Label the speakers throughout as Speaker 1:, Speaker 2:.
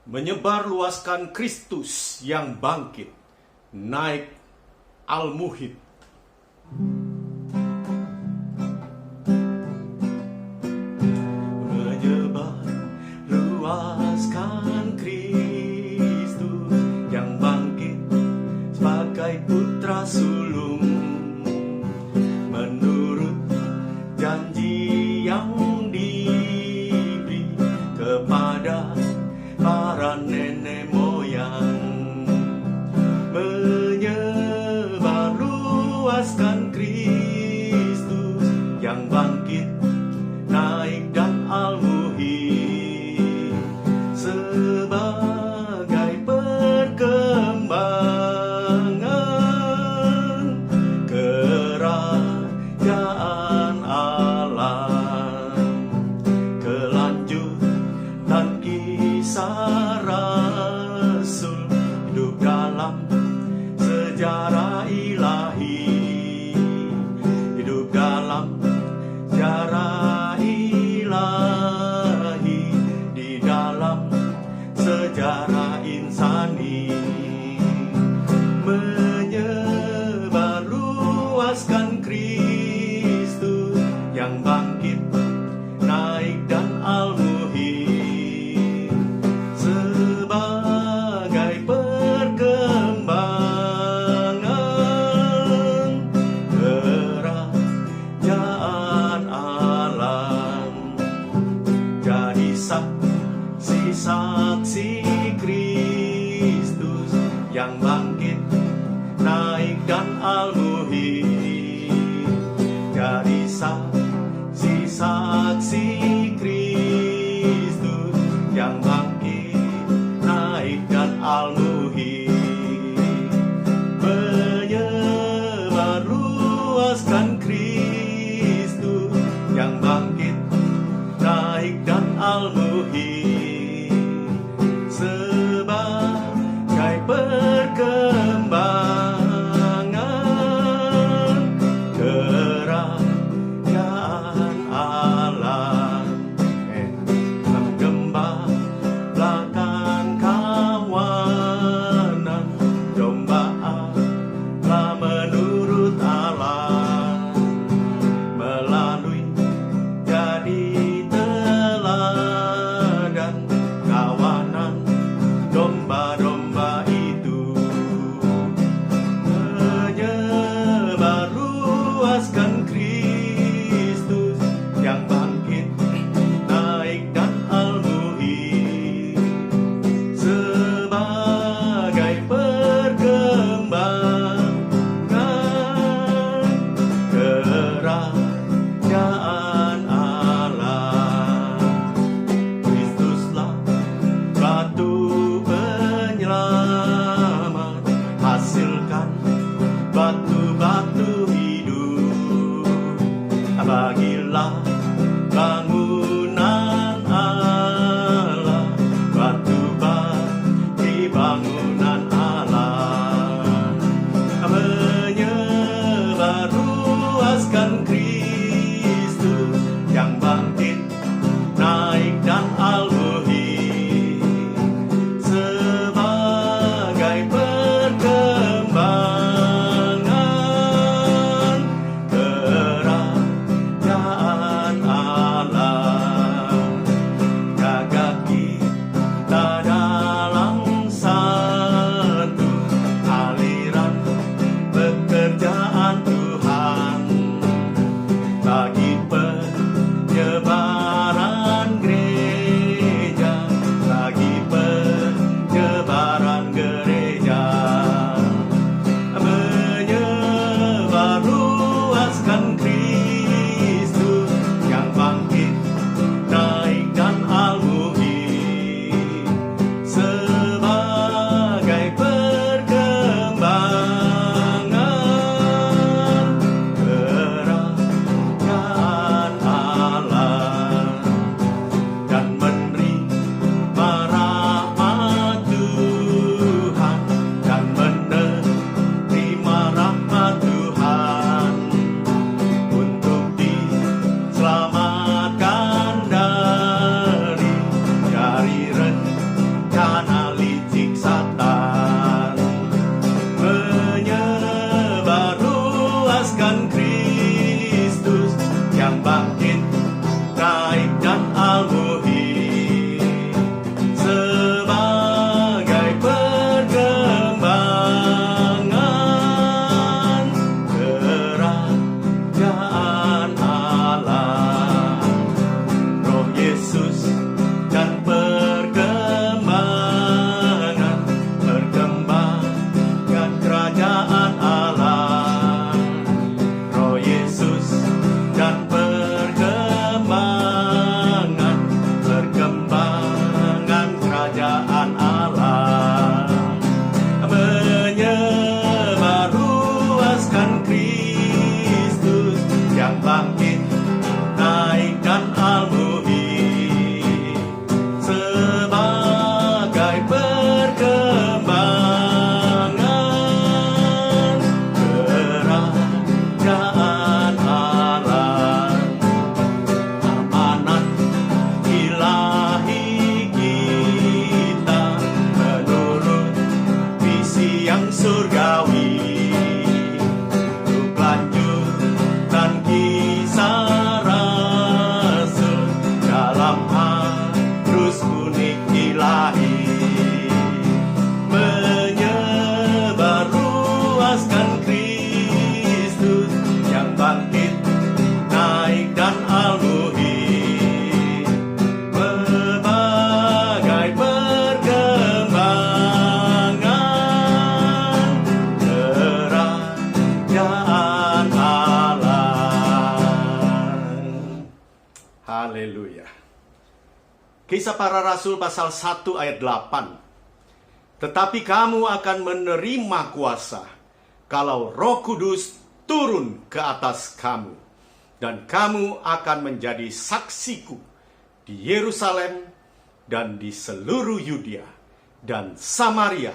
Speaker 1: menyebarluaskan Kristus yang bangkit, naik Al-Muhid. Menyebarluaskan Kristus yang bangkit sebagai putra sulung, menurut janji yang diberi kepada para nenek moyang. Menyebarluaskan Kristus yang bangkit, naik dan Al-Muhid sebagai perkembangan kerajaan Allah, kelanjutan kisah Rasul hidup dalam sejarah ilahi, hidup dalam sejarah ilahi, di dalam sejarah insani. Menyebarluaskan Kristus yang bangkit, naik dan Al-Muhid sebagai perkembangan kerajaan Allah, jadi saksi-saksi Kristus yang bangkit, naik dan Al-Muhid, jadi saksi-saksi Kristus yang bangkit, naik dan Al-Muhid. Menyebarluaskan Kristus yang bangkit, naik dan Al-Muhid sebagai perkembangan kerajaan Allah. Menggembalakan kawanan domba Allah menurut Allah, melalui jadi teladan Kisah Para Rasul pasal 1 ayat 8. Tetapi kamu akan menerima kuasa kalau Roh Kudus turun ke atas kamu, dan kamu akan menjadi saksiku di Yerusalem dan di seluruh Yudea dan Samaria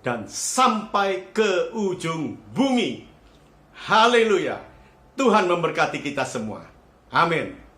Speaker 1: dan sampai ke ujung bumi. Haleluya. Tuhan memberkati kita semua. Amin.